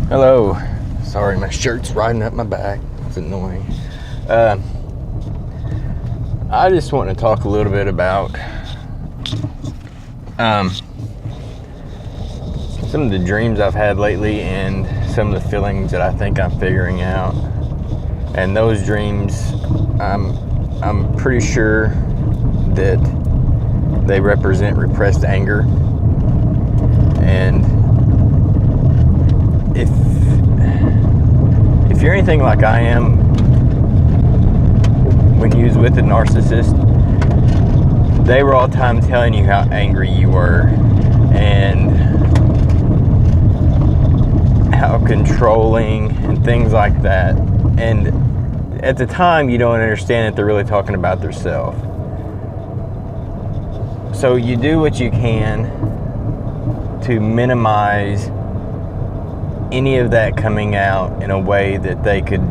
Hello. Sorry, my shirt's riding up my back. It's annoying. I just want to talk a little bit about some of the dreams I've had lately and some of the feelings that I think I'm figuring out. And those dreams, I'm pretty sure that they represent repressed anger. And if you're anything like I am, when you was with a narcissist, they were all the time telling you how angry you were and how controlling and things like that. And at the time, you don't understand that they're really talking about themselves. So you do what you can to minimize any of that coming out in a way that they could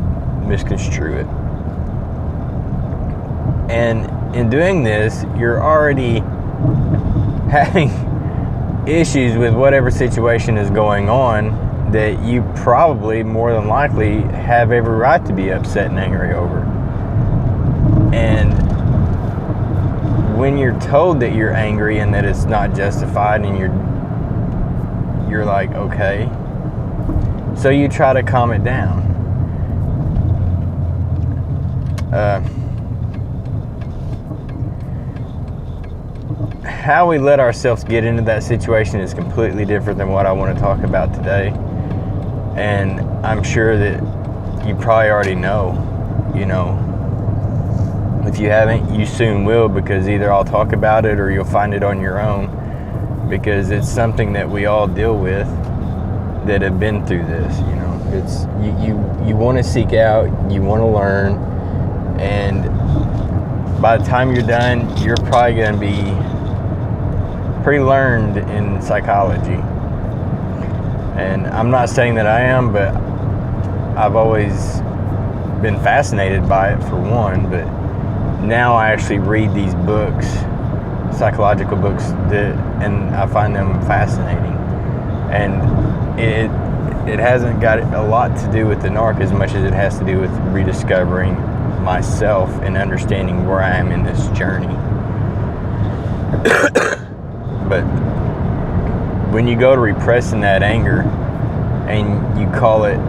misconstrue it. And in doing this, you're already having issues with whatever situation is going on that you probably, more than likely, have every right to be upset and angry over. And when you're told that you're angry and that it's not justified, and you're like, okay, so you try to calm it down. How we let ourselves get into that situation is completely different than what I want to talk about today. And I'm sure that you probably already know. If you haven't, you soon will, because either I'll talk about it or you'll find it on your own, because it's something that we all deal with that have been through this. It's you want to seek out, you want to learn, and by the time you're done, you're probably going to be pretty learned in psychology. And I'm not saying that I am, but I've always been fascinated by it, for one. But now I actually read these books, psychological books, and I find them fascinating. And it hasn't got a lot to do with the narc as much as it has to do with rediscovering myself and understanding where I am in this journey. But when you go to repressing that anger and you call it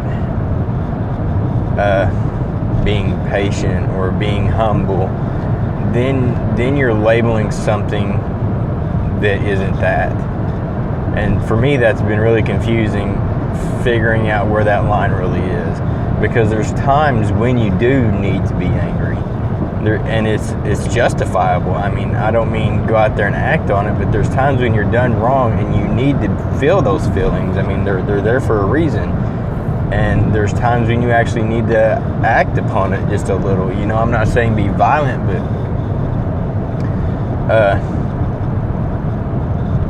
being patient or being humble, then you're labeling something that isn't that. And for me, that's been really confusing, figuring out where that line really is, because there's times when you do need to be angry. And it's justifiable. I mean, I don't mean go out there and act on it, but there's times when you're done wrong and you need to feel those feelings. I mean, they're there for a reason. And there's times when you actually need to act upon it just a little. I'm not saying be violent, but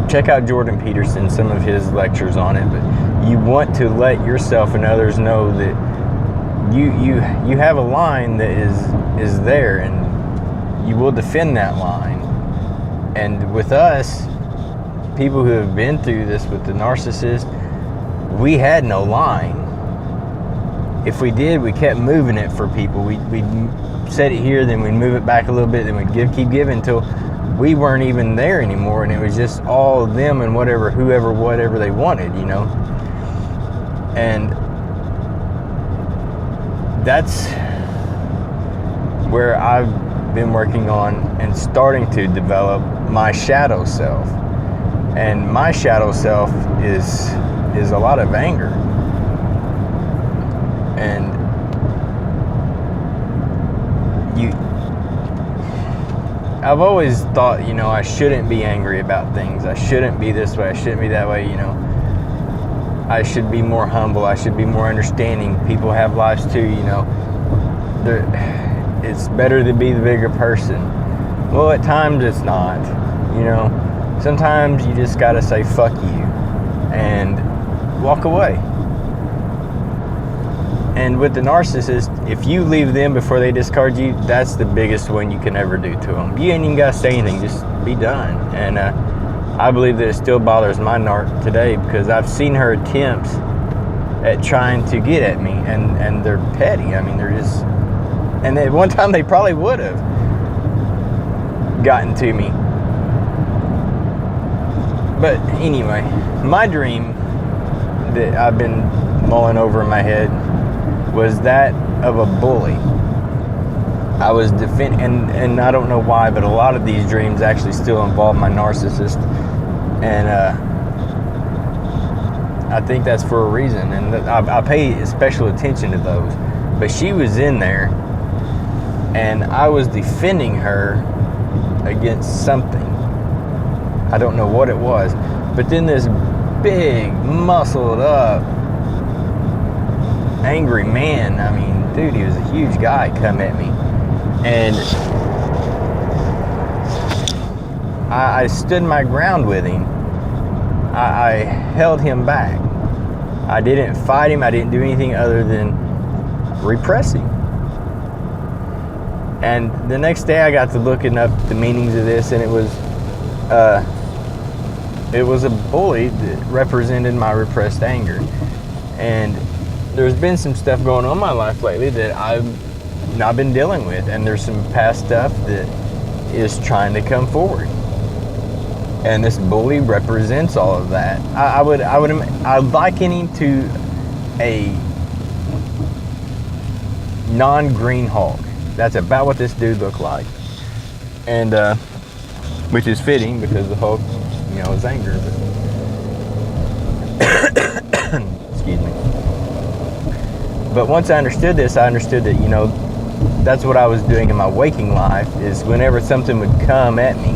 check out Jordan Peterson, some of his lectures on it. But you want to let yourself and others know that you have a line that is there, and you will defend that line. And with us, people who have been through this with the narcissist, we had no line. If we did, we kept moving it for people. We'd set it here, then we'd move it back a little bit, then we'd keep giving until we weren't even there anymore, and it was just all them and whatever they wanted, And that's where I've been working on and starting to develop my shadow self. And my shadow self is a lot of anger. And I've always thought, I shouldn't be angry about things. I shouldn't be this way. I shouldn't be that way, I should be more humble. I should be more understanding. People have lives too, It's better to be the bigger person. Well, at times it's not, Sometimes you just gotta say fuck you and walk away. And with the narcissist, if you leave them before they discard you, that's the biggest one you can ever do to them. You ain't even got to say anything, just be done. And I believe that it still bothers my narc today, because I've seen her attempts at trying to get at me, and they're petty. I mean, they're just, and at one time they probably would have gotten to me. But anyway, my dream that I've been mulling over in my head was that of a bully. I was and I don't know why, but a lot of these dreams actually still involve my narcissist, and I think that's for a reason, and I pay special attention to those. But she was in there, and I was defending her against something. I don't know what it was, but then this big, muscled up, angry man, I mean, dude, he was a huge guy, come at me. And I stood my ground with him. I held him back. I didn't fight him. I didn't do anything other than repress him. And the next day I got to looking up the meanings of this, and it was a bully that represented my repressed anger. And there's been some stuff going on in my life lately that I've not been dealing with, and there's some past stuff that is trying to come forward, and this bully represents all of that. I would liken him to a non-green Hulk. That's about what this dude looked like, and which is fitting because the Hulk, is anger. Excuse me. But once I understood this, I understood that that's what I was doing in my waking life, is whenever something would come at me,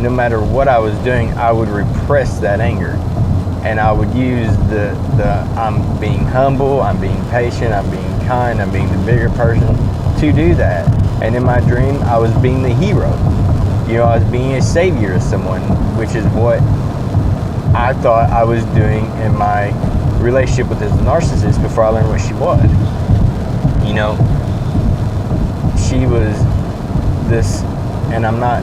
no matter what I was doing, I would repress that anger. And I would use the I'm being humble, I'm being patient, I'm being kind, I'm being the bigger person to do that. And in my dream, I was being the hero. I was being a savior of someone, which is what I thought I was doing in my relationship with this narcissist before I learned what she was. She was this, and I'm not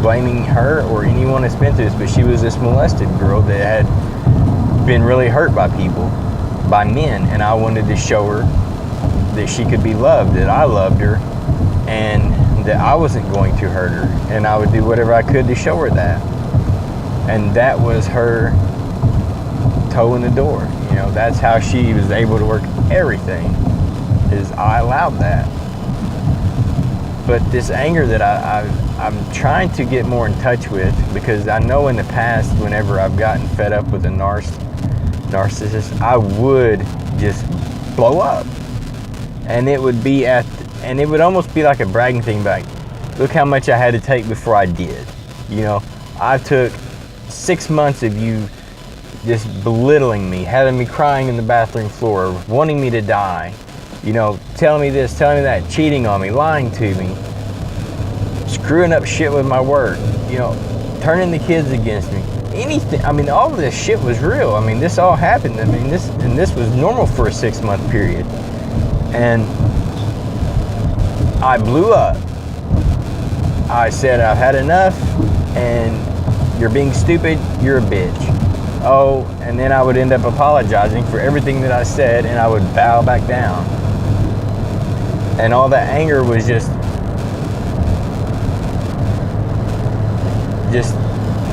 blaming her or anyone that's been through this, but she was this molested girl that had been really hurt by people, by men, and I wanted to show her that she could be loved, that I loved her, and that I wasn't going to hurt her, and I would do whatever I could to show her that. And that was her toe in the door. That's how she was able to work everything, is I allowed that. But this anger that I'm trying to get more in touch with, because I know in the past, whenever I've gotten fed up with a narcissist, I would just blow up. And it would be and it would almost be like a bragging thing, like, look how much I had to take before I did. I took 6 months of you just belittling me, having me crying in the bathroom floor, wanting me to die, telling me this, telling me that, cheating on me, lying to me, screwing up shit with my work, turning the kids against me, anything. I mean, all of this shit was real. I mean, this all happened. I mean, this was normal for a 6-month period. And I blew up. I said, I've had enough, and you're being stupid, you're a bitch. Oh, and then I would end up apologizing for everything that I said, and I would bow back down. And all that anger was just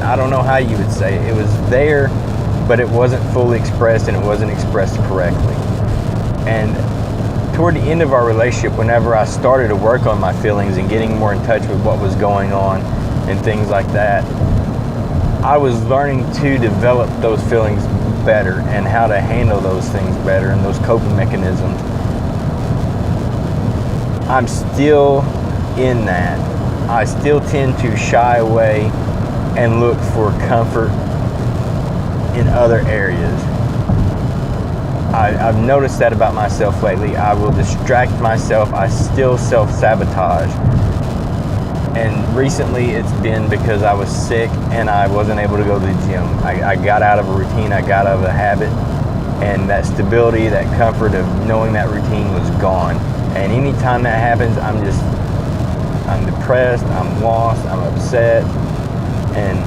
I don't know how you would say it. It was there, but it wasn't fully expressed, and it wasn't expressed correctly. And toward the end of our relationship, whenever I started to work on my feelings and getting more in touch with what was going on and things like that, I was learning to develop those feelings better and how to handle those things better and those coping mechanisms. I'm still in that. I still tend to shy away and look for comfort in other areas. I've noticed that about myself lately. I will distract myself. I still self-sabotage. And recently it's been because I was sick and I wasn't able to go to the gym. I got out of a routine, I got out of a habit, and that stability, that comfort of knowing that routine was gone. And anytime that happens, I'm depressed, I'm lost, I'm upset, and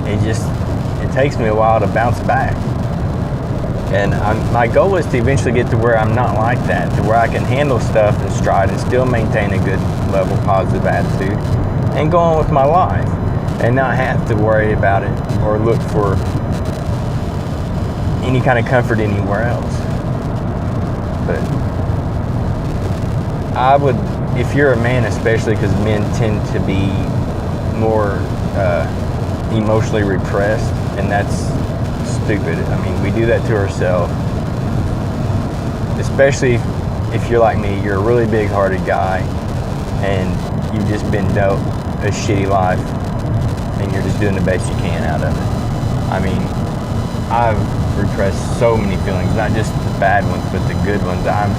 it takes me a while to bounce back. And my goal is to eventually get to where I'm not like that, to where I can handle stuff in stride and still maintain a good level, positive attitude, and go on with my life, and not have to worry about it or look for any kind of comfort anywhere else. But I would, if you're a man especially, because men tend to be more emotionally repressed, and that's stupid. I mean, we do that to ourselves, especially if you're like me. You're a really big-hearted guy, and you've just been dealt a shitty life, and you're just doing the best you can out of it. I mean, I've repressed so many feelings, not just the bad ones, but the good ones. I'm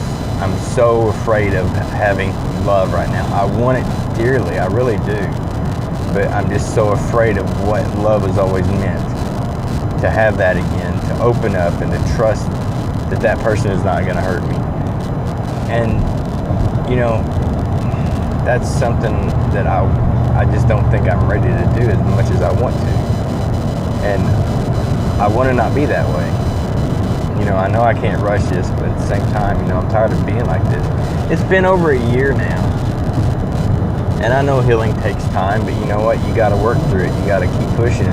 so afraid of having love right now. I want it dearly, I really do, but I'm just so afraid of what love has always meant. To have that again, to open up and to trust that that person is not going to hurt me. And, you know, that's something that I just don't think I'm ready to do as much as I want to. And I want to not be that way. You know, I know I can't rush this, but at the same time, you know, I'm tired of being like this. It's been over a year now. And I know healing takes time, but you know what? You got to work through it. You got to keep pushing.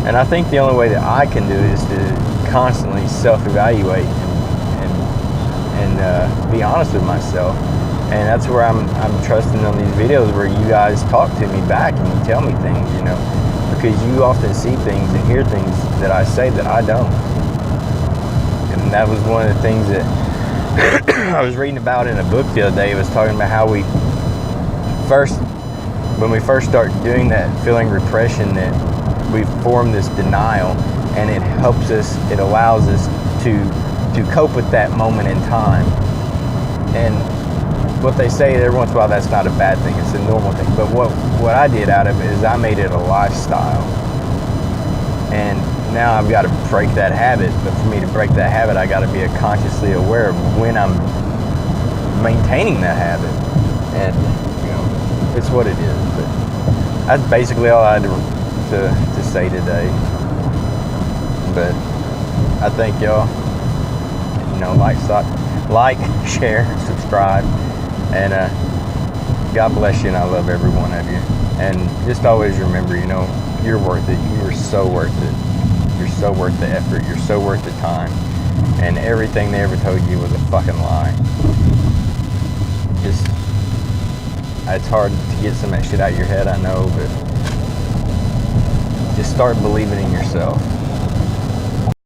And I think the only way that I can do it is to constantly self-evaluate and be honest with myself. And that's where I'm trusting on these videos where you guys talk to me back and you tell me things, you know, because you often see things and hear things that I say that I don't. And that was one of the things that I was reading about in a book the other day. It was talking about how when we first start doing that, feeling repression, that we form this denial, and it helps us, it allows us to cope with that moment in time. And what they say every once in a while, that's not a bad thing, it's a normal thing. But what I did out of it is I made it a lifestyle. And now I've got to break that habit, but for me to break that habit, I got to be consciously aware of when I'm maintaining that habit. And, you know, it's what it is. But that's basically all I had to say today. But I thank y'all. You know, like, share, subscribe, and God bless you, and I love every one of you. And just always remember, you know, you're worth it. You are so worth it. You're so worth the effort. You're so worth the time. And everything they ever told you was a fucking lie. Just, it's hard to get some of that shit out of your head, I know, but just start believing in yourself.